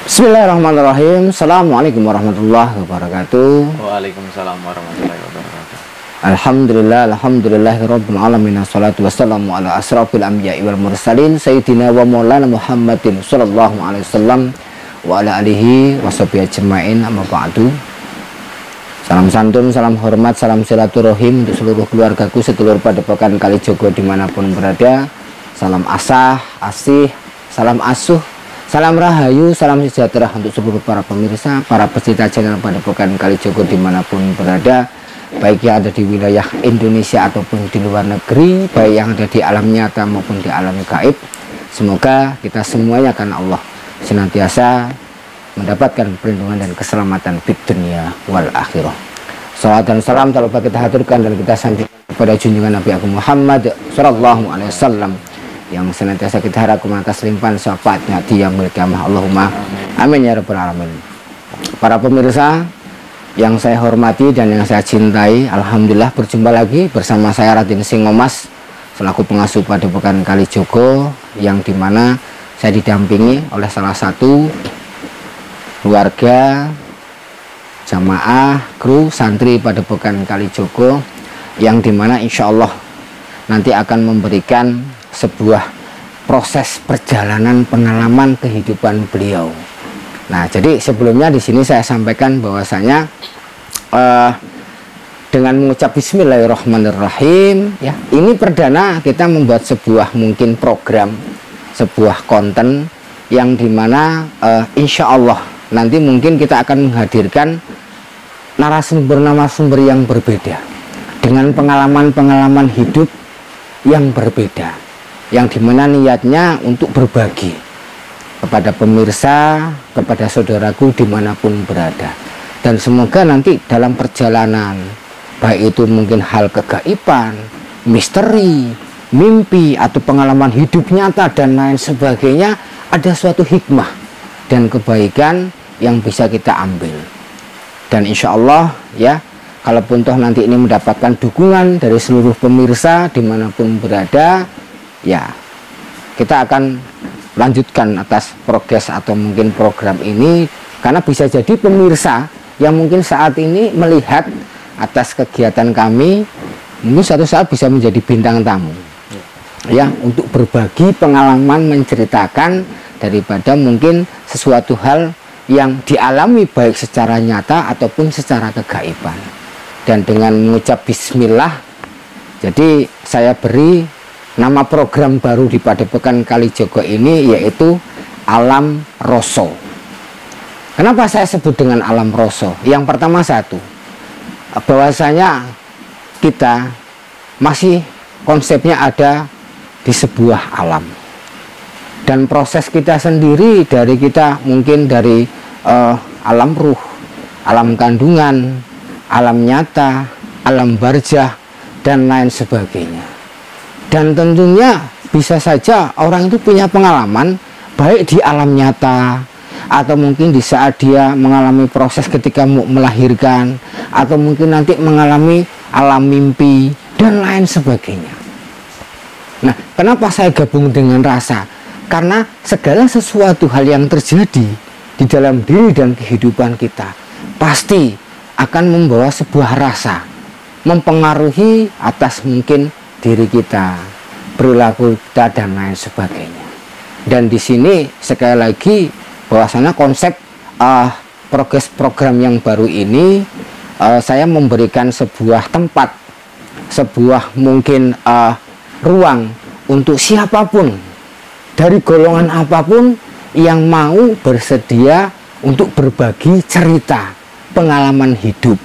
Bismillahirrahmanirrahim. Assalamualaikum warahmatullahi wabarakatuh. Waalaikumsalam warahmatullahi wabarakatuh. Alhamdulillahirabbil alamin. Wassalatu wassalamu ala asrofil anbiya'i wal mursalin sayyidina wa maulana Muhammadin sallallahu alaihi wasallam wa ala alihi washabihi ajmain. Amma ba'du. Salam santun, salam hormat, salam silaturahim untuk seluruh keluargaku sedulur padepokan Kalijogo dimanapun berada. Salam asah, asih, salam asuh, salam rahayu, salam sejahtera untuk seluruh para pemirsa, para pecinta channel Padepokan Kalijogo dimanapun berada, baik yang ada di wilayah Indonesia ataupun di luar negeri, baik yang ada di alam nyata maupun di alam gaib. Semoga kita semuanya karena Allah senantiasa mendapatkan perlindungan dan keselamatan di dunia wal akhirah. Salawat dan salam tak lupa kita haturkan dan kita sampaikan kepada junjungan Nabi Agung Muhammad sallallahu alaihi wasallam yang senantiasa kita harapkan atas limpahan syafaatnya di yaumil qiyamah. Allahumma amin ya rabbal alamin. Para pemirsa yang saya hormati dan yang saya cintai, alhamdulillah berjumpa lagi bersama saya Raden Singomas selaku pengasuh Padepokan Kalijogo, yang dimana saya didampingi oleh salah satu keluarga jamaah kru santri Padepokan Kalijogo, yang dimana insya Allah nanti akan memberikan sebuah proses perjalanan pengalaman kehidupan beliau. Nah, jadi sebelumnya di sini saya sampaikan bahwasanya dengan mengucap Bismillahirrahmanirrahim, ya, ini perdana kita membuat sebuah mungkin program, sebuah konten yang dimana insya Allah nanti mungkin kita akan menghadirkan narasumber yang berbeda dengan pengalaman-pengalaman hidup yang berbeda, yang dimana niatnya untuk berbagi kepada pemirsa, kepada saudaraku dimanapun berada. Dan semoga nanti dalam perjalanan, baik itu mungkin hal kegaiban, misteri, mimpi, atau pengalaman hidup nyata dan lain sebagainya, ada suatu hikmah dan kebaikan yang bisa kita ambil. Dan insya Allah ya, kalaupun toh nanti ini mendapatkan dukungan dari seluruh pemirsa dimanapun berada, ya kita akan lanjutkan atas progres atau mungkin program ini, karena bisa jadi pemirsa yang mungkin saat ini melihat atas kegiatan kami mungkin suatu saat bisa menjadi bintang tamu ya, untuk berbagi pengalaman, menceritakan daripada mungkin sesuatu hal yang dialami baik secara nyata ataupun secara kegaiban. Dan dengan mengucap bismillah, jadi saya beri nama program baru di Padepokan Kalijogo ini, yaitu Alam Roso. Kenapa saya sebut dengan Alam Roso? Yang pertama satu, bahwasanya kita masih konsepnya ada di sebuah alam. Dan proses kita sendiri dari kita mungkin dari alam ruh, alam kandungan, alam nyata, alam barzah, dan lain sebagainya. Dan tentunya bisa saja orang itu punya pengalaman baik di alam nyata, atau mungkin di saat dia mengalami proses ketika mau melahirkan, atau mungkin nanti mengalami alam mimpi dan lain sebagainya. Nah, kenapa saya gabung dengan rasa? Karena segala sesuatu hal yang terjadi di dalam diri dan kehidupan kita pasti akan membawa sebuah rasa, mempengaruhi atas mungkin diri kita, perilaku kita, dan lain sebagainya. Dan di sini sekali lagi bahwasanya konsep progres program yang baru ini, saya memberikan sebuah tempat, sebuah mungkin ruang untuk siapapun dari golongan apapun yang mau bersedia untuk berbagi cerita pengalaman hidup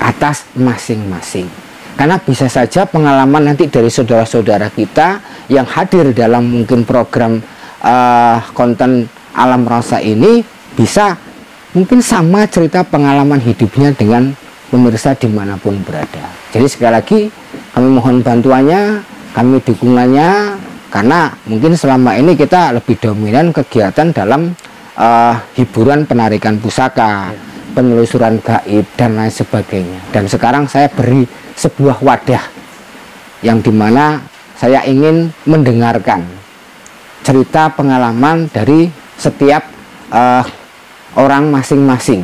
atas masing-masing. Karena bisa saja pengalaman nanti dari saudara-saudara kita yang hadir dalam mungkin program konten Alam Rasa ini bisa mungkin sama cerita pengalaman hidupnya dengan pemirsa dimanapun berada. Jadi sekali lagi kami mohon bantuannya, kami dukungannya, karena mungkin selama ini kita lebih dominan kegiatan dalam hiburan, penarikan pusaka, penelusuran gaib, dan lain sebagainya. Dan sekarang saya beri sebuah wadah yang dimana saya ingin mendengarkan cerita pengalaman dari setiap orang masing-masing.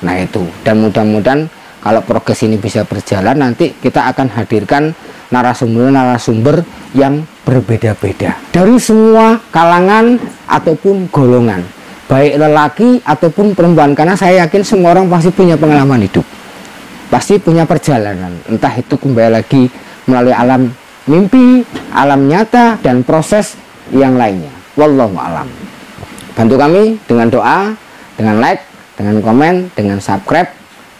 Nah itu, dan mudah-mudahan kalau progres ini bisa berjalan, nanti kita akan hadirkan narasumber-narasumber yang berbeda-beda dari semua kalangan ataupun golongan, baik lelaki ataupun perempuan, karena saya yakin semua orang pasti punya pengalaman hidup, pasti punya perjalanan, entah itu kembali lagi melalui alam mimpi, alam nyata, dan proses yang lainnya. Wallahu a'lam. Bantu kami dengan doa, dengan like, dengan komen, dengan subscribe,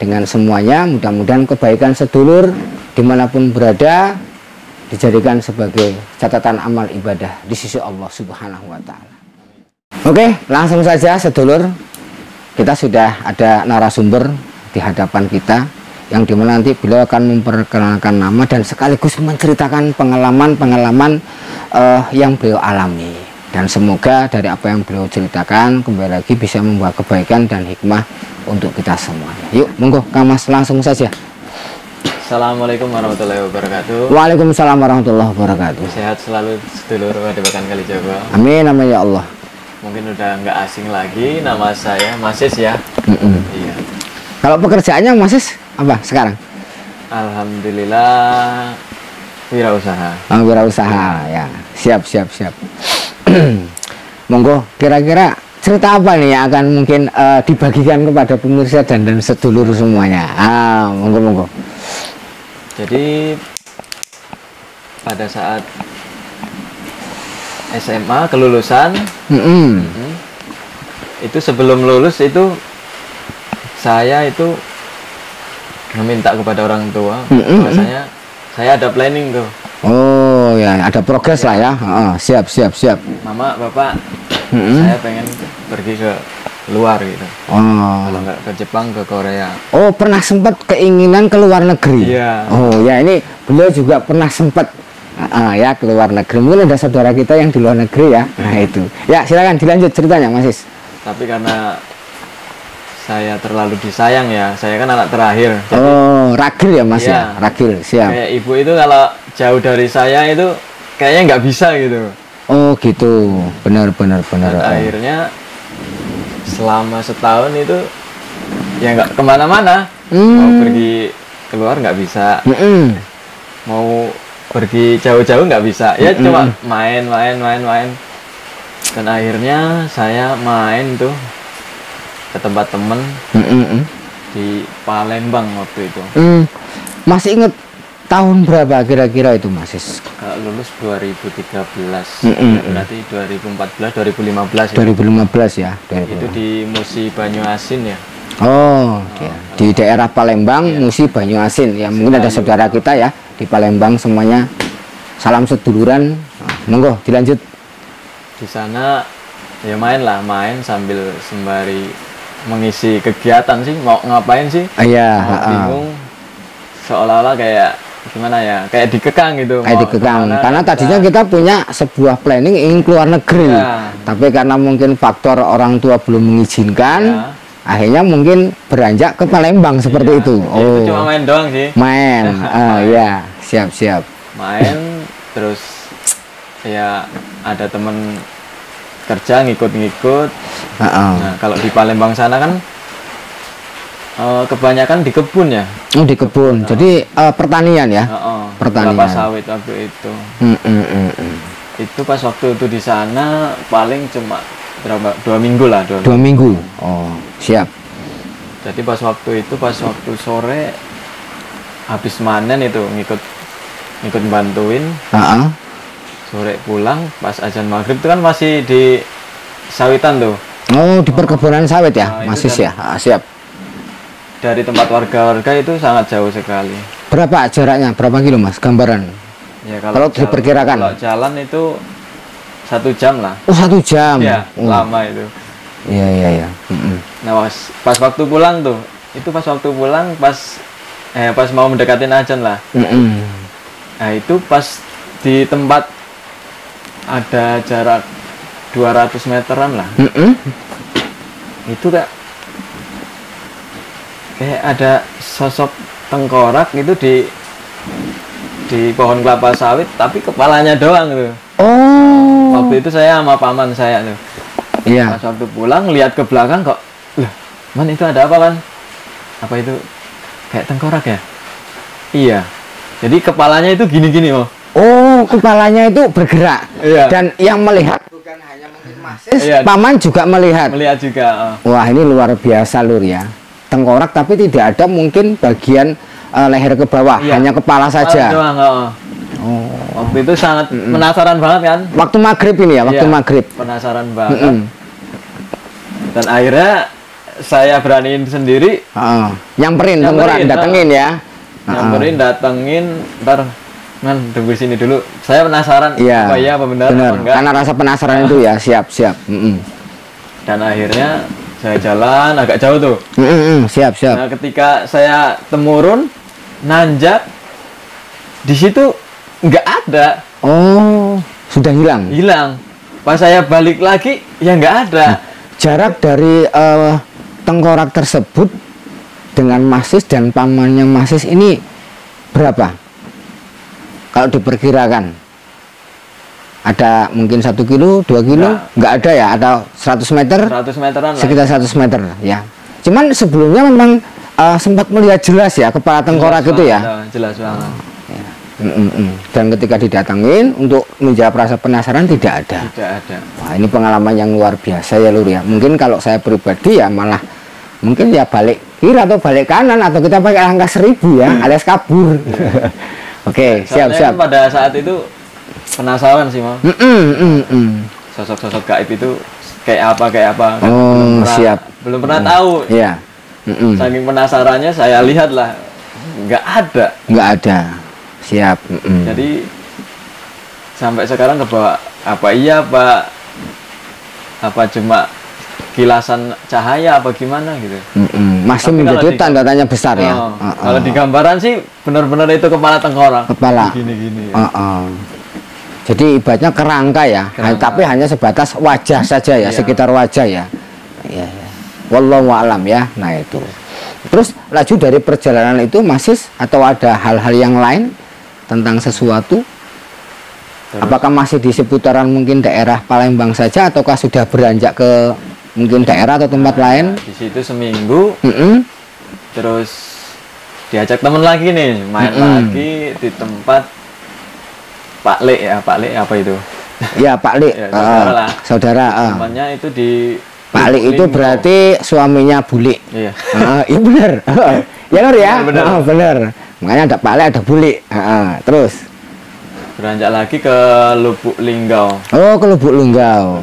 dengan semuanya. Mudah-mudahan kebaikan sedulur dimanapun berada dijadikan sebagai catatan amal ibadah di sisi Allah Subhanahu wa Ta'ala. Oke, langsung saja sedulur, kita sudah ada narasumber di hadapan kita, yang dimana nanti beliau akan memperkenalkan nama dan sekaligus menceritakan pengalaman-pengalaman yang beliau alami. Dan semoga dari apa yang beliau ceritakan kembali lagi bisa membawa kebaikan dan hikmah untuk kita semuanya. Yuk, monggo Kang Mas, langsung saja. Assalamualaikum warahmatullahi wabarakatuh. Waalaikumsalam warahmatullahi wabarakatuh. Sehat selalu sedulur Padepokan Kalijaga. Amin, amin ya Allah. Mungkin udah nggak asing lagi, nama saya Masis ya. Iya. Kalau pekerjaannya Masis apa sekarang? Alhamdulillah wirausaha. Wirausaha ya. Siap. Monggo, kira-kira cerita apa nih yang akan mungkin dibagikan kepada pemirsa dan sedulur semuanya? Monggo. Jadi pada saat SMA kelulusan, itu sebelum lulus itu saya itu meminta kepada orang tua, bahwasanya saya ada planning tuh. Oh ya, ada progres lah ya. Siap. Mama, bapak, saya pengen pergi ke luar gitu. Kalau nggak ke Jepang, ke Korea. Oh, pernah sempat keinginan ke luar negeri. Iya. Oh ya, ini beliau juga pernah sempat ya ke luar negeri. Mungkin ada saudara kita yang di luar negeri ya. Nah itu. Ya silakan dilanjut ceritanya, Mas. Tapi karena saya terlalu disayang ya, saya kan anak terakhir. Jadi, ragil ya Mas ya, ragil, siap. Kayak ibu itu kalau jauh dari saya itu kayaknya nggak bisa gitu. Oh gitu, benar. Dan akhirnya selama setahun itu ya nggak kemana-mana. Mau pergi keluar nggak bisa, mau pergi jauh-jauh nggak bisa. Ya cuma main. Dan akhirnya saya main tuh ke tempat temen di Palembang waktu itu. Masih inget tahun berapa kira-kira itu Mas? Kalau lulus 2013, berarti 2014, 2015 ya. 2015 ya. Itu di Musi Banyuasin ya. Di daerah Palembang, ya. Musi Banyuasin ya. Mungkin ada saudara kita ya di Palembang semuanya. Salam seduluran. Monggo dilanjut. Di sana ya main sambil sembari mengisi kegiatan sih, mau ngapain sih? Bingung, seolah-olah kayak gimana ya, kayak dikekang gitu. Kayak dikekang, karena tadinya kita punya sebuah planning ingin keluar negeri, tapi karena mungkin faktor orang tua belum mengizinkan, akhirnya mungkin beranjak ke Palembang seperti itu. Itu cuma main doang sih. Main, ya, siap. Main, terus ya ada temen kerja ngikut. Nah kalau di Palembang sana kan kebanyakan di kebun ya. Di kebun. Jadi pertanian ya. Pertanian. Kelapa sawit waktu itu. Itu pas waktu itu di sana paling cuma berapa? 2 minggu lah. 2 minggu. Oh siap. Jadi pas waktu sore habis manen itu ngikut bantuin. Sore pulang pas azan maghrib itu kan masih di sawitan tuh. Oh di perkebunan sawit ya, masih ya. Siap. Dari tempat warga itu sangat jauh sekali. Berapa jaraknya? Berapa kilo Mas? Gambaran. Ya kalau diperkirakan. Kalau jalan itu 1 jam lah. Oh 1 jam. Ya, lama itu. Iya. Nah pas waktu pulang tuh, itu pas waktu pulang pas mau mendekatin azan lah. Nah itu pas di tempat ada jarak 200 meteran lah. Itu kayak ada sosok tengkorak itu di di pohon kelapa sawit, tapi kepalanya doang tuh. Oh. Waktu itu saya sama paman saya tuh. Iya. Pas waktu pulang lihat ke belakang kok, lah, man itu ada apa man? Apa itu kayak tengkorak ya? Iya. Jadi kepalanya itu gini-gini oh. Oh, kepalanya itu bergerak. Iya. Dan yang melihat bukan hanya mungkin Masis, Iya. paman juga melihat. Melihat juga. Wah, ini luar biasa lur ya. Tengkorak tapi tidak ada mungkin bagian leher ke bawah, Iya. hanya kepala saja. Doang, Oh. Waktu itu sangat penasaran banget kan? Waktu maghrib ini ya, waktu Iya, maghrib. Penasaran banget. Dan akhirnya saya beraniin sendiri. Nyamperin tengkorak, datengin ya. Nyamperin, datengin, ntar man tunggu sini dulu. Saya penasaran. Iya. Apa iya, apa benar, Bener. apa enggak. Karena rasa penasaran itu ya, siap. Dan akhirnya saya jalan agak jauh tuh. Siap. Nah, ketika saya temurun, nanjak, di situ nggak ada. Oh, sudah hilang. Hilang. Pas saya balik lagi, ya nggak ada. Jarak dari tengkorak tersebut dengan Masis dan pamannya Masis ini berapa? Kalau diperkirakan ada mungkin 1 kilo, 2 kilo, nggak ada ya? Ada 100 meter? 100 meteran lah. Sekitar 100 meter ya. Cuman sebelumnya memang sempat melihat jelas ya kepala tengkorak itu ya. Jelas banget. Dan ketika didatangin untuk menjawab rasa penasaran tidak ada. Tidak ada. Wah, ini pengalaman yang luar biasa ya lur ya. Mungkin kalau saya pribadi ya malah mungkin ya balik kiri atau balik kanan atau kita pakai angka 1000 ya, alias kabur. Oke, siap. Kan pada saat itu penasaran sih mau. Sosok-sosok gaib itu kayak apa kan siap. Belum pernah tahu. Iya. Saking penasarannya saya lihat lah, nggak ada. Siap. Jadi sampai sekarang kebawa apa iya apa cuma kilasan cahaya apa gimana gitu. Masih Tapi menjadi tanda tanya besar ya. Kalau di gambaran sih benar-benar itu kepala tengkorak. Kepala. Gini. Jadi ibaratnya kerangka ya, tapi hanya sebatas wajah saja ya, sekitar wajah ya. Iya. Wallahu a'lam ya. Nah itu. Terus laju dari perjalanan itu Masis atau ada hal-hal yang lain tentang sesuatu? Terus, apakah masih di seputaran mungkin daerah Palembang saja ataukah sudah beranjak ke mungkin daerah atau tempat lain? Di situ seminggu. Terus diajak temen lagi nih main lagi di tempat Pak Le apa itu? Ya Pak Le, ya, saudara. Temannya itu di Pak Le itu berarti suaminya Bule. Iya. Iya benar. Ya Lur ya. Benar. Makanya ada Pak Le, ada Bule. Terus beranjak lagi ke Lubuk Linggau. Oh, ke Lubuk Linggau.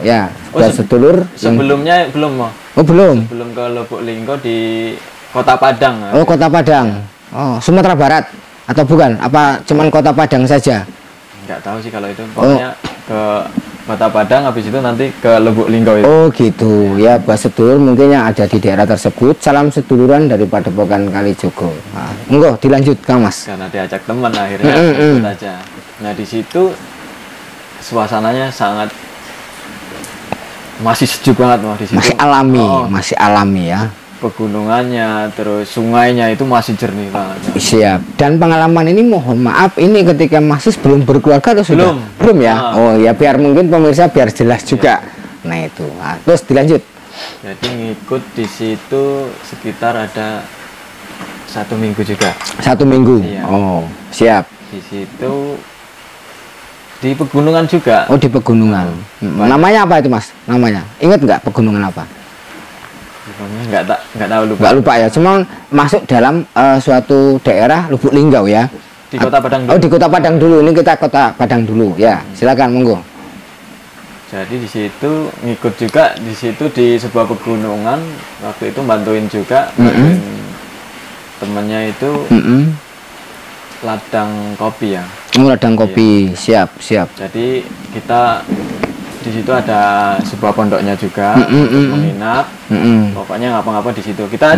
Ya, sudah sedulur. Sebelumnya belum mau. Oh, belum. Sebelum ke Lubuk Linggau di Kota Padang. Oh, Kota Padang. Oh, Sumatera Barat atau bukan? Apa cuman Kota Padang saja? Nggak tahu sih kalau itu. Pokoknya ke Kota Padang, habis itu nanti ke Lubuk Linggau itu. Oh gitu ya, buat sedulur mungkin yang ada di daerah tersebut, salam seduluran dari Padepokan Kalijogo. Enggak, dilanjut Kang Mas. Karena diajak teman akhirnya ikut aja. Nah di situ suasananya sangat masih sejuk banget di situ. Masih alami ya. Pegunungannya, terus sungainya itu masih jernih banget. Siap. Dan pengalaman ini mohon maaf, ini ketika Masis belum berkeluarga atau sudah? Belum ya? Oh ya, biar mungkin pemirsa biar jelas juga. Nah itu. Terus dilanjut. Jadi ngikut di situ sekitar ada 1 minggu juga. 1 minggu. Iya. Oh siap. Di situ di pegunungan juga. Oh di pegunungan. Namanya apa itu Mas? Namanya? Ingat nggak pegunungan apa? Nggak tahu, lupa. Nggak lupa ya, cuma masuk dalam suatu daerah Lubuk Linggau ya. Di Kota Padang dulu. Oh di Kota Padang dulu, ini kita Kota Padang dulu ya. Silakan monggo. Jadi di situ ngikut juga di situ di sebuah pegunungan, waktu itu bantuin juga temennya itu ladang kopi ya. Oh ladang kopi, iya. Siap. Jadi kita di situ ada sebuah pondoknya juga menginap. Pokoknya ngapa-ngapa di situ. Kita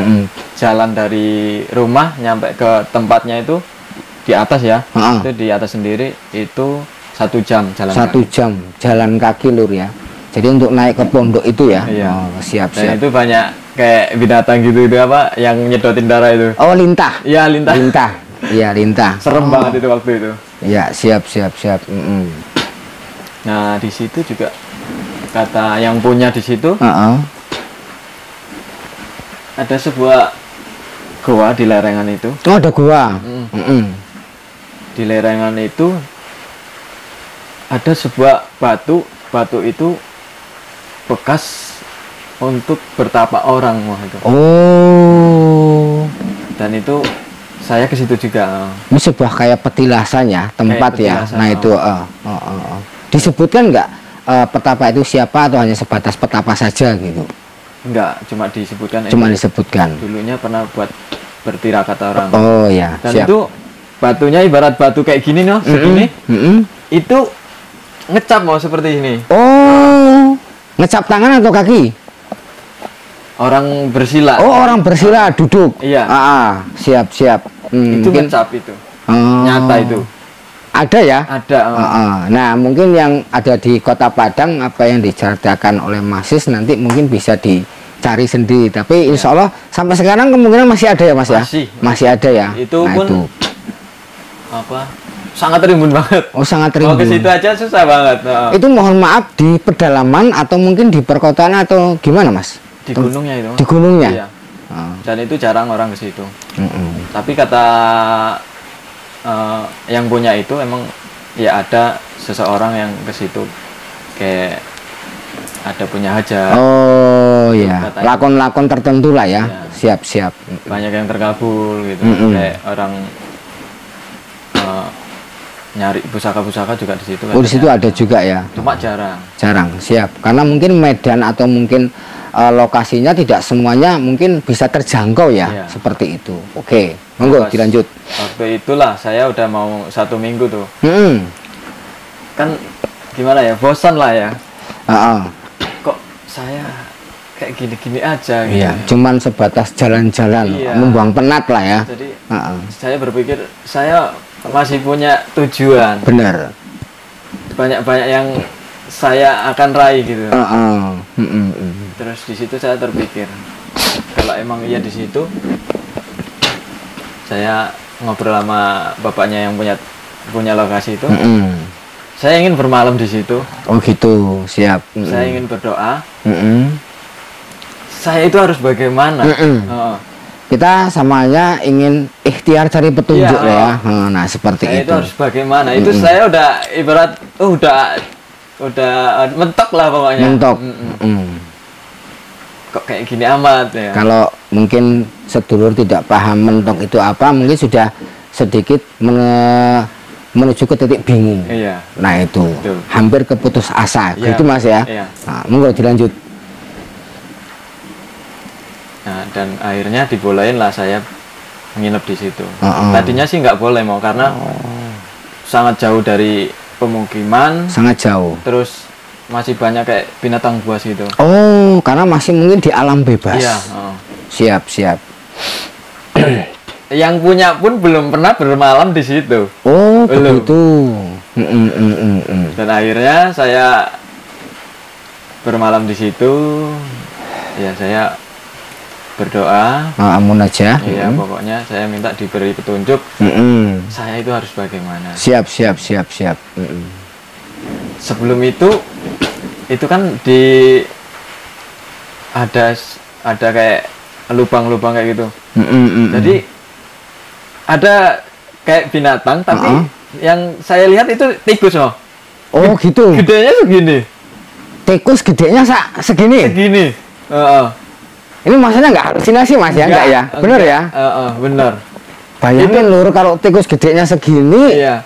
jalan dari rumah nyampe ke tempatnya itu di atas ya. Itu di atas sendiri itu 1 jam jalan. 1 jam jalan kaki Lur ya. Jadi untuk naik ke pondok itu ya. Iya. Oh, siap. Dan itu banyak kayak binatang gitu itu apa yang nyedotin darah itu. Oh lintah. Iya lintah. Iya, lintah. Serem banget itu waktu itu. Iya, siap. Nah, di situ juga kata yang punya di situ ada sebuah goa di lereng itu. Oh, ada gua. Di lereng itu ada sebuah batu itu bekas untuk bertapa orang itu. Oh. Dan itu saya ke situ juga. Ini sebuah kayak petilasan ya, tempat ya. Nah, itu disebutkan nggak petapa itu siapa atau hanya sebatas petapa saja gitu? Enggak, cuma disebutkan. Cuma disebutkan. Dulunya pernah buat bertirakat orang. Oh ya. Dan itu batunya ibarat batu kayak gini loh, segini. Itu ngecap mau seperti ini. Oh, ngecap tangan atau kaki? Orang bersila. Oh, orang bersila duduk. Iya. Siap. Itu mungkin ngecap itu. Nyata itu. Ada ya? Ada. Nah, mungkin yang ada di Kota Padang, apa yang diceritakan oleh Mas Sis nanti mungkin bisa dicari sendiri. Tapi insya Allah sampai sekarang kemungkinan masih ada ya Mas ya? Masih ada ya? Itu pun sangat rimbun banget. Oh, sangat rimbun. Mau ke situ aja susah banget. Itu mohon maaf di pedalaman atau mungkin di perkotaan atau gimana Mas? Di gunungnya itu. Di gunungnya? Iya. Dan itu jarang orang ke situ. Tapi kata yang punya itu emang ya ada seseorang yang ke situ kayak ada punya hajat. Oh iya, lakon-lakon tertentu lah ya. Siap. Banyak yang terkabul gitu. Kayak orang nyari pusaka-pusaka juga di situ. Oh, di situ ada juga ya. Cuma jarang. Siap. Karena mungkin medan atau mungkin lokasinya tidak semuanya mungkin bisa terjangkau ya, seperti itu. Oke, monggo dilanjut. Waktu itulah saya udah mau 1 minggu tuh. Kan gimana ya, bosan lah ya. Kok saya kayak gini-gini aja gitu. Iya, cuman sebatas jalan-jalan, membuang penat lah ya. Jadi saya berpikir saya masih punya tujuan. Benar. Banyak-banyak yang saya akan raih gitu. Terus di situ saya terpikir kalau emang iya di situ, saya ngobrol sama bapaknya yang punya lokasi itu. Saya ingin bermalam di situ. Oh gitu, siap. Saya ingin berdoa. Saya itu harus bagaimana? Kita samanya ingin ikhtiar cari petunjuk ya. Nah seperti saya itu. Itu harus bagaimana? Itu saya udah ibarat udah mentok lah pokoknya. Mentok. Kok kayak gini amat ya. Kalau mungkin sedulur tidak paham mentok itu apa, mungkin sudah sedikit menuju ke titik bingung. Iya. Nah itu betul. Hampir keputus asa, gitu Mas ya. Iya. Nah, monggo dilanjut. Nah, dan akhirnya dibolehin lah saya nginep di situ. Tadinya sih nggak boleh mau karena sangat jauh dari pemukiman. Sangat jauh. Terus masih banyak kayak binatang buas gitu. Oh, karena masih mungkin di alam bebas. Iya. Siap. Yang punya pun belum pernah bermalam di situ. Oh, begitu. Dan akhirnya saya bermalam di situ. Ya saya berdoa. Munajah. Iya, pokoknya saya minta diberi petunjuk. Saya itu harus bagaimana. Siap. Sebelum itu kan ada kayak lubang-lubang kayak gitu. Jadi ada kayak binatang, tapi yang saya lihat itu tikus loh. Oh gitu. Gedenya segini. Tikus gedenya segini. Segini. Ini maksudnya nggak halusinasi Mas ya? Enggak ya? Bener ya? Bener. Bayangin lur kalau tikus gedenya segini. Iya.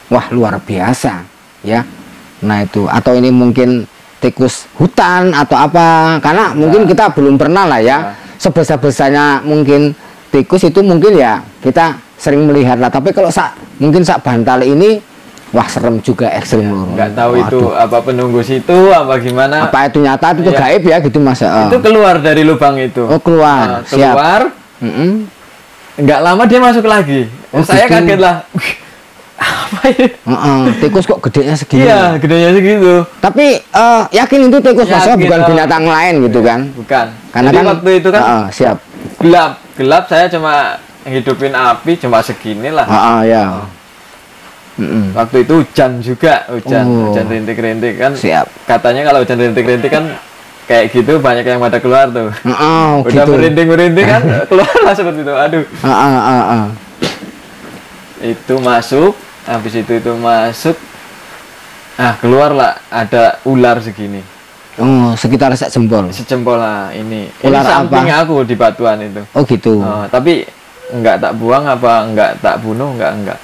Wah luar biasa ya. Nah itu, atau ini mungkin tikus hutan atau apa, karena mungkin kita belum pernah lah ya. Sebesar-besarnya mungkin tikus itu mungkin ya kita sering melihat lah, tapi kalau mungkin bantal ini, wah serem juga, ekstrim lur. Nggak tahu itu apa penunggu situ apa gimana, apa itu nyata itu gaib ya gitu Mas. Itu keluar dari lubang itu. Oh keluar. Keluar. Nggak lama dia masuk lagi. Saya gitu. Kaget lah. Apa ini? Tikus kok gedenya segini? Iya, gedenya segitu. Tapi yakin itu tikus Mas, bukan binatang lain gitu kan? Bukan. Karena jadi kan waktu itu kan siap. Gelap saya cuma ngidupin api cuma segini lah. Ya. Waktu itu hujan juga, hujan rintik-rintik kan. Siap. Katanya kalau hujan rintik-rintik kan kayak gitu banyak yang pada keluar tuh. Udah gitu. merinding-merinding kan keluar lah seperti itu. Aduh. Itu masuk, habis itu masuk. Nah, keluarlah ada ular segini. Sekitar sejempol. Sejempol lah ini. Ular ini samping apa? aku di batuan itu. Oh gitu. Tapi enggak tak buang apa enggak tak bunuh enggak.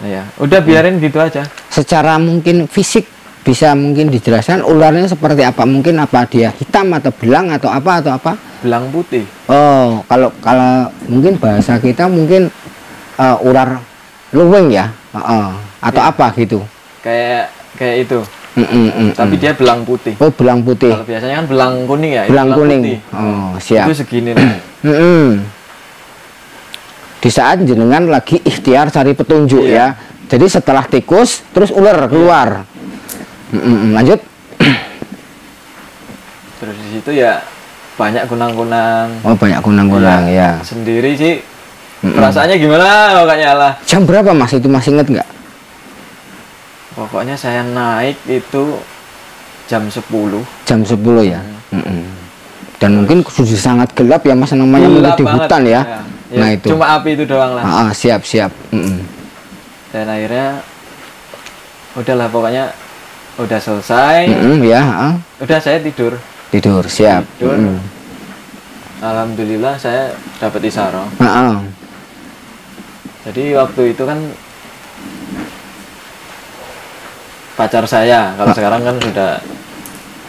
Ya, udah biarin gitu aja. Secara mungkin fisik bisa mungkin dijelaskan ularnya seperti apa? Mungkin apa dia hitam atau belang atau apa? Belang putih. Oh, kalau mungkin bahasa kita mungkin ular luweng ya. Atau ya. Apa gitu. Kayak itu. Tapi dia belang putih. Oh, belang putih. Kalau biasanya kan belang kuning ya. Belang kuning. Putih. Siap. Itu segini lah. Di saat jenengan lagi ikhtiar cari petunjuk ya. Jadi setelah tikus terus ular keluar. Lanjut. Terus di situ ya banyak kunang-kunang. Oh, banyak kunang-kunang ya. Sendiri sih. Perasaannya gimana pokoknya lah. Jam berapa Mas itu masih inget nggak? Pokoknya saya naik itu jam 10. Jam 10 ya. Dan mungkin sudah sangat gelap ya Mas, namanya mungkin di hutan ya. Nah itu. Cuma api itu doang lah. Siap. Dan akhirnya udahlah pokoknya udah selesai. Udah saya tidur. Siap. Tidur. Alhamdulillah saya dapat isyarah. Jadi waktu itu kan pacar saya, kalau sekarang kan sudah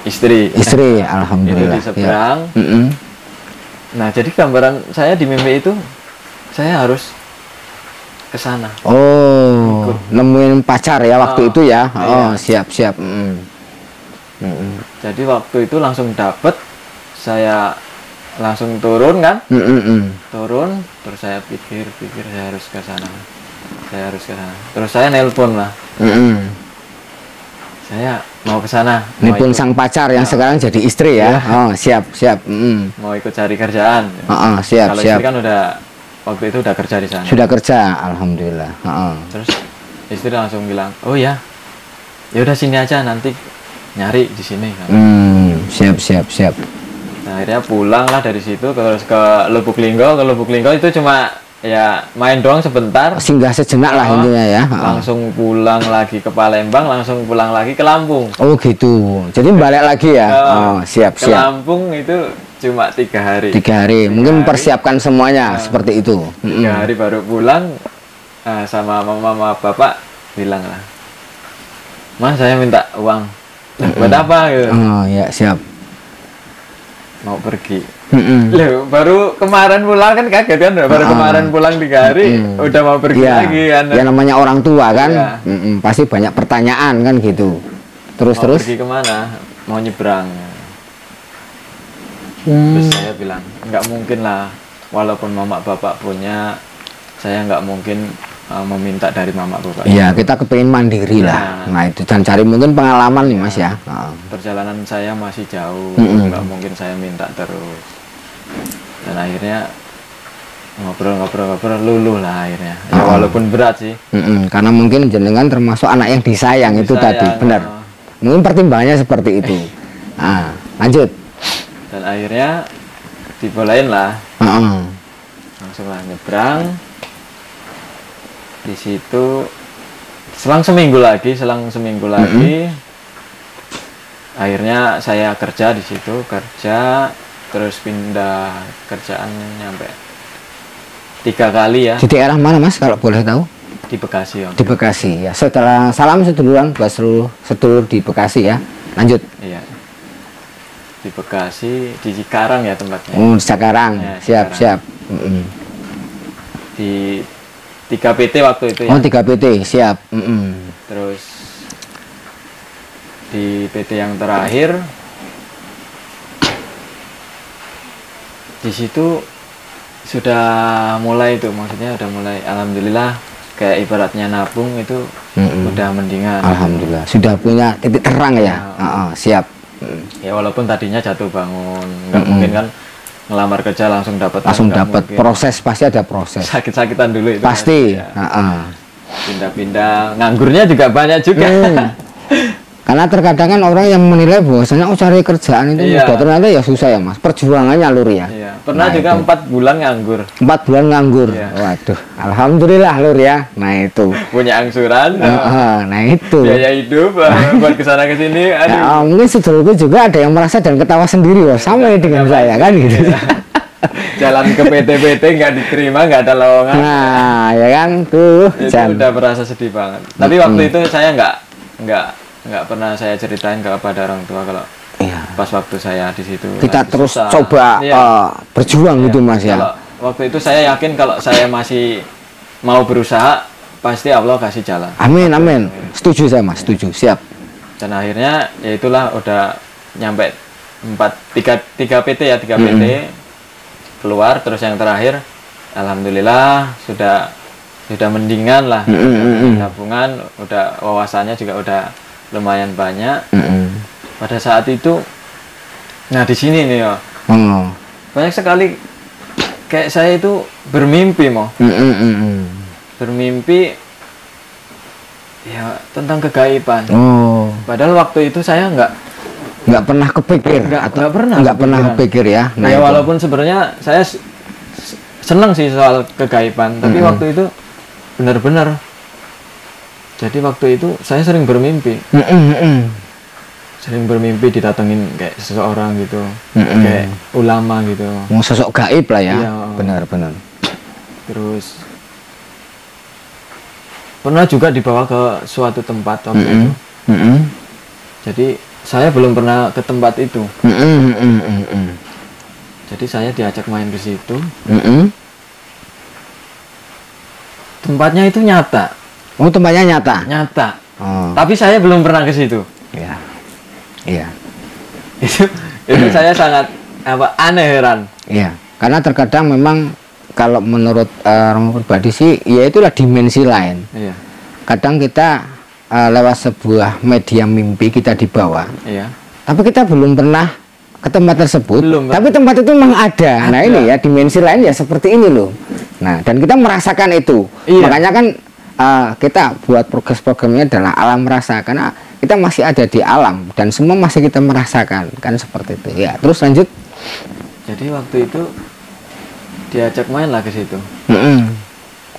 istri, alhamdulillah. Itu di seberang. Nah, jadi gambaran saya di mimpi itu saya harus ke sana. Nemuin pacar ya waktu itu ya. Iya. Siap. Jadi waktu itu langsung dapet, saya langsung turun kan. Turun, terus saya pikir saya harus ke sana. Terus saya nelpon lah. Saya mau ke sana. Nelpon sang pacar yang sekarang jadi istri ya. Siap. Mau ikut cari kerjaan. Siap. Kalau istri kan waktu itu udah kerja di sana. Sudah kerja, alhamdulillah. Terus istri langsung bilang, oh ya udah sini aja, nanti nyari di sini. Siap. Nah, akhirnya pulang lah dari situ terus ke Lubuk Linggo. Itu cuma ya main doang sebentar. Singgah sejenak lah intinya ya. Langsung pulang lagi ke Palembang, langsung pulang lagi ke Lampung. Oh gitu. Jadi balik lagi ya. Siap. Ke Lampung itu cuma 3 hari. 3 hari. Mungkin mempersiapkan semuanya seperti itu. 3 hari baru pulang. Sama mama bapak bilang lah, Mas saya minta uang. Buat apa gitu? Ya siap. Mau pergi. Loh, baru kemarin pulang kan kaget kan, baru kemarin pulang 3 hari udah mau pergi lagi kan. Ya namanya orang tua kan. Pasti banyak pertanyaan kan gitu. Terus pergi kemana? Mau nyebrang. Terus saya bilang nggak mungkin lah, walaupun mama bapak punya, saya nggak mungkin meminta dari mama bapak. Iya, kita kepingin mandiri lah. Nah itu, dan cari mungkin pengalaman nih Mas ya. Perjalanan saya masih jauh, nggak mungkin saya minta terus. Dan akhirnya ngobrol luluh lah akhirnya. Ya, walaupun berat sih. Karena mungkin jenengan termasuk anak yang disayang itu tadi, benar. Mungkin pertimbangannya seperti itu. Lanjut. Dan akhirnya dibolehin lah. Langsung lah nyebrang. Di situ selang seminggu lagi akhirnya saya kerja di situ, terus pindah kerjaan nyampe 3 kali ya. Di daerah mana Mas kalau boleh tahu? Di Bekasi ya. Di Bekasi ya. Setelah salam seduluran buat seluruh sedulur di Bekasi ya. Lanjut. Iya. Di Bekasi, di Cikarang ya tempatnya. Cikarang. Ya, siap. Di 3 PT waktu itu ya. 3 PT, siap. Terus di PT yang terakhir di situ sudah mulai itu, maksudnya udah mulai, alhamdulillah, kayak ibaratnya nabung itu udah mendingan. Alhamdulillah, sudah punya titik terang ya. Siap. Ya walaupun tadinya jatuh bangun, nggak mungkin kan ngelamar kerja langsung dapat. Langsung dapat. Proses pasti ada proses. Sakit-sakitan dulu itu. Pasti. Ya. Pindah-pindah, nganggurnya juga banyak juga. Karena terkadang kan orang yang menilai bahwasanya cari kerjaan itu mudah, ternyata ya susah ya Mas. Perjuangannya Lur ya. Pernah juga 4 bulan nganggur. 4 bulan nganggur. Waduh, alhamdulillah Lur ya. Nah itu. Punya angsuran. Nah itu. Biaya hidup buat kesana kesini. Ya, mungkin saudaraku juga ada yang merasa dan ketawa sendiri loh, sama dengan saya kan gitu. Jalan ke PT-PT nggak diterima, nggak ada lowongan. Nah ya kan tuh. Itu udah merasa sedih banget. Tapi waktu itu saya nggak pernah saya ceritain kepada orang tua kalau pas waktu saya di situ. Kita terus susah. Coba berjuang gitu Mas ya. Kalau waktu itu saya yakin kalau saya masih mau berusaha pasti Allah kasih jalan. Amin amin. Setuju saya Mas, setuju, siap. Dan akhirnya ya itulah udah nyampe 3 PT ya, 3 PT keluar, terus yang terakhir alhamdulillah sudah mendingan lah. Tabungan udah, wawasannya juga udah lumayan banyak. Pada saat itu, nah di sini nih ya, banyak sekali kayak saya itu bermimpi bermimpi ya tentang kegaiban. Padahal waktu itu saya nggak pernah kepikir, nggak pernah kepikir ya. Nah, ya walaupun sebenarnya saya senang sih soal kegaiban, tapi waktu itu benar-benar. Jadi waktu itu saya sering bermimpi, didatengin kayak seseorang gitu, kayak ulama gitu. Sosok gaib lah ya, benar-benar. Terus pernah juga dibawa ke suatu tempat waktu itu. Jadi saya belum pernah ke tempat itu. Jadi saya diajak main ke situ. Tempatnya itu nyata. Oh, tempatnya nyata. Nyata. Tapi saya belum pernah ke situ. Iya. Itu saya sangat aneh, heran. Iya. Karena terkadang memang kalau menurut Romo pribadi sih, ya itulah dimensi lain. Iya. Kadang kita lewat sebuah media mimpi kita dibawa. Iya. Tapi kita belum pernah ke tempat tersebut. Tapi tempat itu memang ada. Nah ini ya dimensi lain ya seperti ini loh. Nah dan kita merasakan itu. Iya. Makanya kan kita buat program-programnya adalah alam rasa, karena kita masih ada di alam dan semua masih kita merasakan kan seperti itu ya. Terus lanjut. Jadi waktu itu diajak main lah ke situ.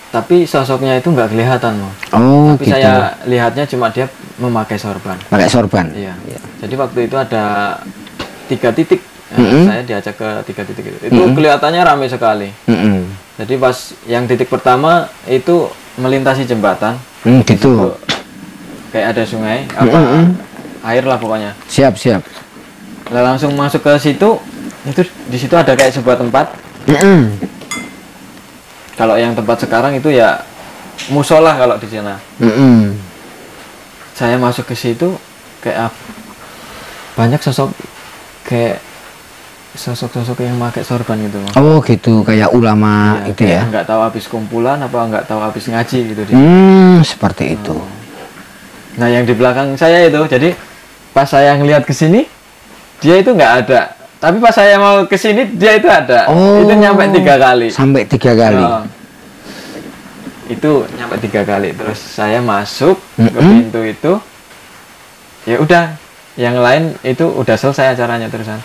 Tapi sosoknya itu nggak kelihatan loh. Tapi gitu. Saya lihatnya cuma dia memakai sorban. Pakai sorban. Iya. Jadi waktu itu ada 3 titik. Saya diajak ke 3 titik itu kelihatannya ramai sekali. Jadi pas yang titik pertama itu melintasi jembatan. Gitu. Kayak ada sungai, air lah pokoknya. Siap. Lalu langsung masuk ke situ, itu di situ ada kayak sebuah tempat. Kalau yang tempat sekarang itu ya musola kalau di sana. Saya masuk ke situ kayak banyak sosok yang pakai sorban gitu. Oh gitu, kayak ulama itu ya. Nggak tahu habis kumpulan apa nggak tahu habis ngaji gitu dia. Seperti itu. Nah yang di belakang saya itu, jadi pas saya ngelihat ke sini dia itu nggak ada. Tapi pas saya mau ke sini dia itu ada. Itu nyampe 3 kali. Sampai 3 kali. Itu nyampe 3 kali. Terus saya masuk ke pintu itu. Ya udah, yang lain itu udah selesai acaranya terusan.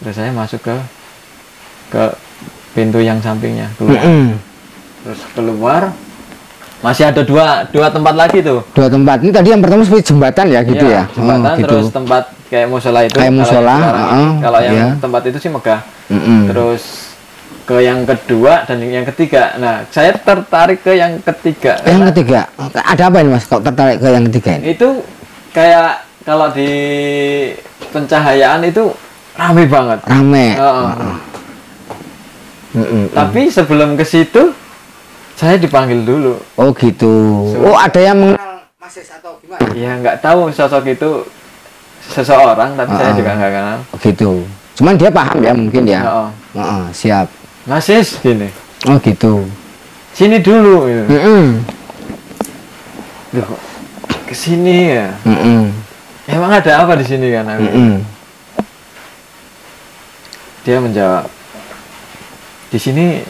Terus saya masuk ke pintu yang sampingnya, keluar. Terus keluar masih ada dua tempat lagi tuh. 2 tempat. Ini tadi yang pertama seperti jembatan ya gitu ya. Jembatan terus gitu. Tempat kayak musola itu. Kayak musola. Kalau yang tempat itu sih megah. Terus ke yang kedua dan yang ketiga. Nah, saya tertarik ke yang ketiga. Yang ketiga. Ada apa ini Mas? Kok tertarik ke yang ketiga ini? Itu kayak kalau di pencahayaan itu rame banget. Rame. Tapi sebelum ke situ saya dipanggil dulu. Oh gitu. Oh ada yang mengenal Mas atau gimana? Ya nggak tahu sosok itu seseorang, tapi saya juga nggak kenal. Oh gitu. Cuman dia paham ya mungkin ya. Siap. Mas gini. Oh gitu. Sini dulu. Gitu. Loh, kesini ya. Emang ada apa di sini kan? Dia menjawab, di sini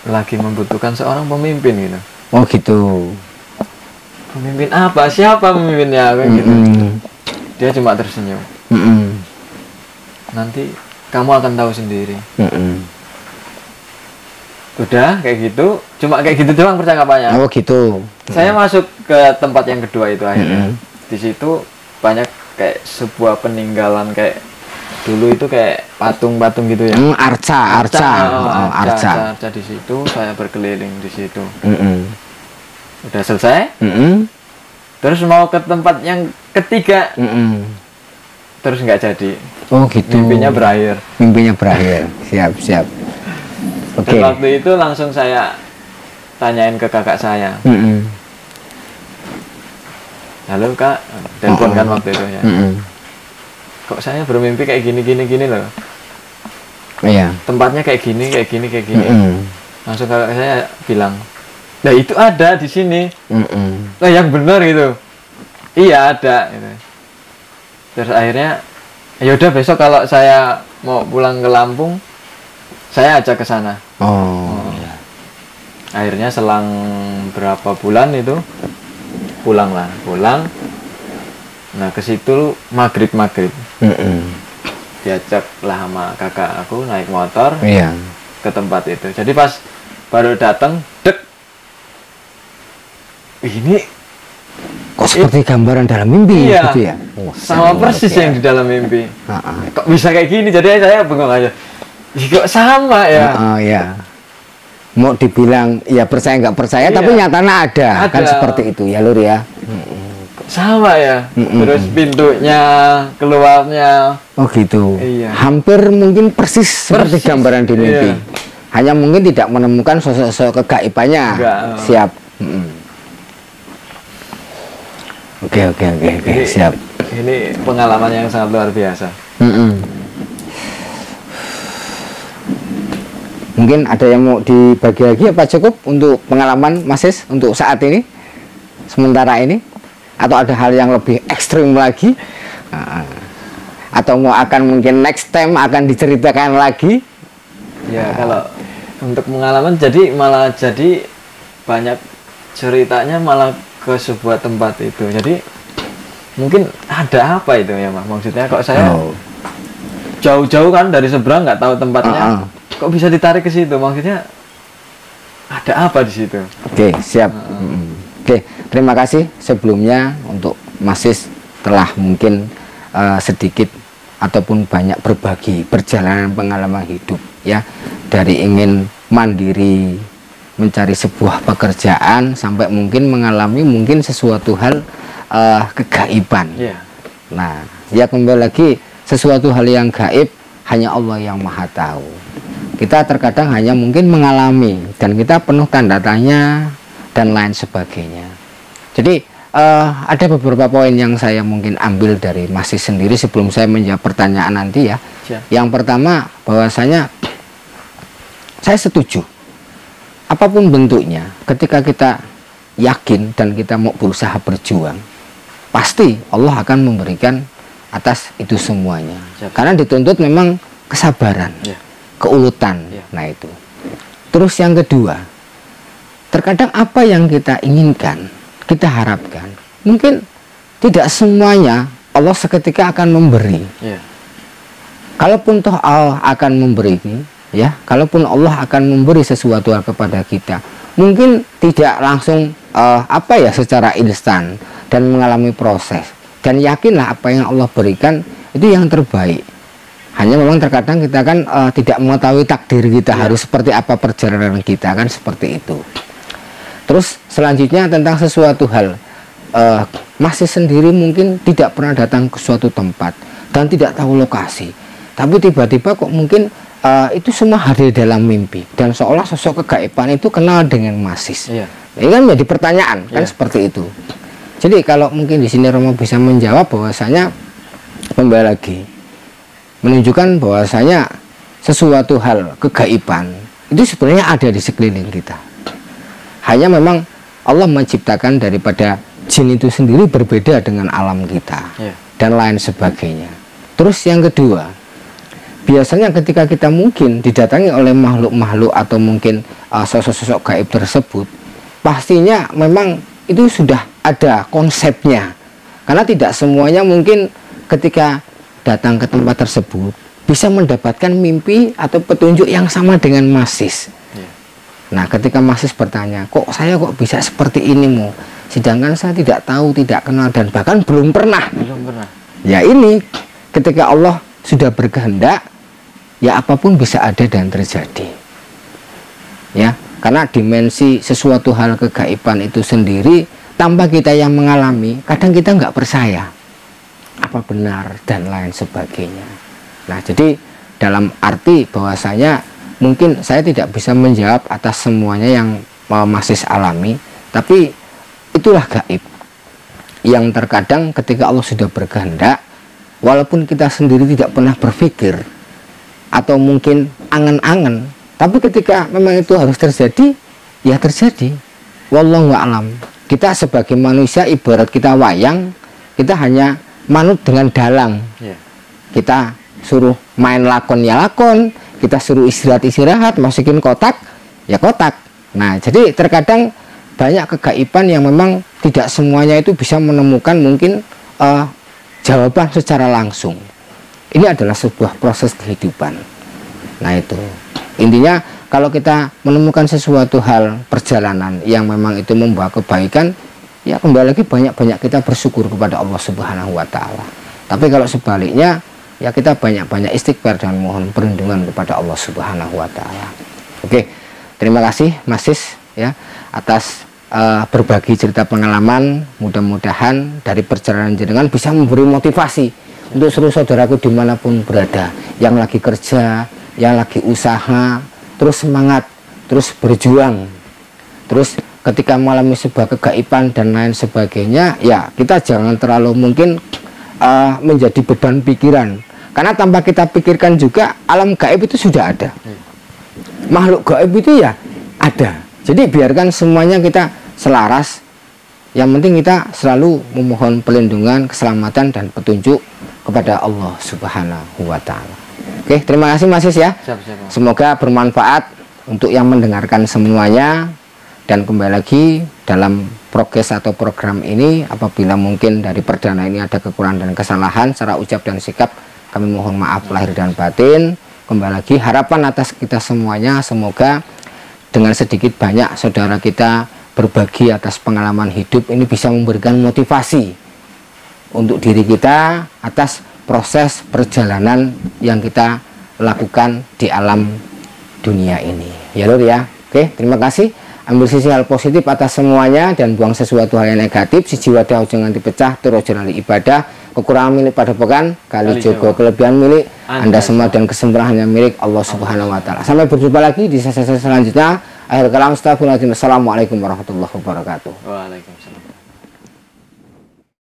lagi membutuhkan seorang pemimpin gitu. Oh gitu. Pemimpin apa? Siapa pemimpinnya? Kayak gitu. Dia cuma tersenyum. Nanti kamu akan tahu sendiri. Udah kayak gitu, cuma kayak gitu doang percakapannya. Oh gitu. Saya masuk ke tempat yang kedua itu akhirnya. Di situ banyak kayak sebuah peninggalan kayak dulu itu kayak patung-patung gitu ya. Arca. Arca di situ, saya berkeliling di situ. Udah selesai. Terus mau ke tempat yang ketiga. Terus nggak jadi. Oh gitu. Mimpinya berakhir. Siap. Oke. Dan waktu itu langsung saya tanyain ke kakak saya. Halo kak, telepon kan waktu itu ya. Kok saya bermimpi kayak gini loh. Iya. Tempatnya kayak gini. Langsung kakak saya bilang, nah itu ada di sini. Nah yang benar gitu. Iya ada. Gitu. Terus akhirnya, yaudah besok kalau saya mau pulang ke Lampung, saya ajak ke sana. Akhirnya selang berapa bulan itu pulang. Nah ke situ maghrib. Diajak lah sama kakak aku naik motor ke tempat itu. Jadi pas baru datang, ini kok seperti gambaran dalam mimpi iya, gitu ya? Sama persis yang di dalam mimpi. Kok bisa kayak gini? Jadi saya bengong aja. Kok sama ya? Iya. Mau dibilang ya percaya nggak percaya, tapi nyatanya ada kan seperti itu ya Lur ya. Kok sama ya? Terus pintunya, keluarnya. Oh gitu. Iya. Hampir mungkin persis seperti gambaran di mimpi. Iya. Hanya mungkin tidak menemukan sosok-sosok kegaibannya. Siap. Oke, siap. Ini pengalaman yang sangat luar biasa. Mungkin ada yang mau dibagi lagi apa cukup untuk pengalaman Mas Sis untuk saat ini, sementara ini, atau ada hal yang lebih ekstrim lagi, atau mau akan mungkin next time akan diceritakan lagi? Ya kalau untuk pengalaman malah jadi banyak ceritanya malah ke sebuah tempat itu. Jadi mungkin ada apa itu ya Mas? Maksudnya kok saya jauh-jauh kan dari seberang nggak tahu tempatnya. Kok bisa ditarik ke situ? Maksudnya ada apa di situ? Oke, siap. Oke, terima kasih sebelumnya untuk Mas Sis telah mungkin sedikit ataupun banyak berbagi perjalanan pengalaman hidup ya, dari ingin mandiri mencari sebuah pekerjaan sampai mungkin mengalami mungkin sesuatu hal kegaiban. Nah, ya kembali lagi, sesuatu hal yang gaib hanya Allah yang Maha tahu. Kita terkadang hanya mungkin mengalami dan kita penuh tanda tanya dan lain sebagainya. Jadi ada beberapa poin yang saya mungkin ambil dari Mas Sis sendiri sebelum saya menjawab pertanyaan nanti ya. Yang pertama, bahwasanya saya setuju apapun bentuknya, ketika kita yakin dan kita mau berusaha berjuang, pasti Allah akan memberikan atas itu semuanya. Karena dituntut memang kesabaran, keulutan. Nah itu. Terus yang kedua, terkadang apa yang kita inginkan, kita harapkan, mungkin tidak semuanya Allah seketika akan memberi. Kalaupun toh Allah akan memberi, ya, kalaupun Allah akan memberi sesuatu kepada kita, mungkin tidak langsung secara instan dan mengalami proses. Dan yakinlah apa yang Allah berikan itu yang terbaik. Hanya memang terkadang kita kan tidak mengetahui takdir kita harus seperti apa perjalanan kita kan seperti itu. Terus selanjutnya tentang sesuatu hal, masih sendiri mungkin tidak pernah datang ke suatu tempat dan tidak tahu lokasi, tapi tiba-tiba kok mungkin itu semua hadir dalam mimpi dan seolah sosok kegaiban itu kenal dengan Mas Sis. Ini kan menjadi pertanyaan kan seperti itu. Jadi kalau mungkin di sini Romo bisa menjawab bahwasanya kembali lagi menunjukkan bahwasanya sesuatu hal kegaiban itu sebenarnya ada di sekeliling kita. Hanya memang Allah menciptakan daripada jin itu sendiri berbeda dengan alam kita dan lain sebagainya. Terus yang kedua, biasanya ketika kita mungkin didatangi oleh makhluk-makhluk atau mungkin sosok-sosok gaib tersebut, pastinya memang itu sudah ada konsepnya. Karena tidak semuanya mungkin ketika datang ke tempat tersebut bisa mendapatkan mimpi atau petunjuk yang sama dengan Masis. Nah, ketika Masis bertanya, kok saya kok bisa seperti ini, Mo? Sedangkan saya tidak tahu, tidak kenal, dan bahkan belum pernah. Ya ini, ketika Allah sudah berkehendak, ya apapun bisa ada dan terjadi. Ya, karena dimensi sesuatu hal kegaiban itu sendiri, tanpa kita yang mengalami, kadang kita nggak percaya apa benar dan lain sebagainya. Nah, jadi dalam arti bahwasanya mungkin saya tidak bisa menjawab atas semuanya yang masih alami, tapi itulah gaib yang terkadang ketika Allah sudah berkehendak, walaupun kita sendiri tidak pernah berpikir atau mungkin angan-angan, tapi ketika memang itu harus terjadi, ya terjadi. Wallahu a'lam. Kita sebagai manusia ibarat kita wayang, kita hanya manut dengan dalang. Kita suruh main lakon ya lakon, kita suruh istirahat masukin kotak ya kotak. Nah, jadi terkadang banyak kegaiban yang memang tidak semuanya itu bisa menemukan mungkin jawaban secara langsung. Ini adalah sebuah proses kehidupan. Nah, itu intinya, kalau kita menemukan sesuatu hal perjalanan yang memang itu membawa kebaikan, ya kembali lagi banyak-banyak kita bersyukur kepada Allah Subhanahu wa Ta'ala. Tapi kalau sebaliknya, ya kita banyak-banyak istighfar dan mohon perlindungan kepada Allah Subhanahu wa Ta'ala. Oke, terima kasih Masis ya atas berbagi cerita pengalaman. Mudah-mudahan dari perjalanan jenengan bisa memberi motivasi untuk seluruh saudaraku dimanapun berada, yang lagi kerja, yang lagi usaha, terus semangat, terus berjuang, terus ketika mengalami sebuah kegaiban dan lain sebagainya, ya kita jangan terlalu mungkin menjadi beban pikiran, karena tanpa kita pikirkan juga alam gaib itu sudah ada, makhluk gaib itu ya ada. Jadi biarkan semuanya kita selaras, yang penting kita selalu memohon perlindungan, keselamatan dan petunjuk kepada Allah Subhanahu wa Ta'ala. Oke, terima kasih Masis ya. Siap. Semoga bermanfaat untuk yang mendengarkan semuanya. Dan kembali lagi dalam progres atau program ini, apabila mungkin dari perdana ini ada kekurangan dan kesalahan secara ucap dan sikap, kami mohon maaf lahir dan batin. Kembali lagi harapan atas kita semuanya, semoga dengan sedikit banyak saudara kita berbagi atas pengalaman hidup ini bisa memberikan motivasi untuk diri kita atas proses perjalanan yang kita lakukan di alam dunia ini. Ya Lur ya. Oke, terima kasih. Ambil sisi hal positif atas semuanya dan buang sesuatu hal yang negatif. Si jiwa dah jangan dipecah, terus jalan ibadah. Kekurangan milik pada pekan, kali jogo kelebihan milik Anda semua, dan kesempurnaan hanya milik Allah Subhanahu wa Ta'ala. Sampai berjumpa lagi di sesi selanjutnya. Akhir kalam, astagfirullahaladzim. Assalamualaikum warahmatullahi wabarakatuh. Waalaikumsalam.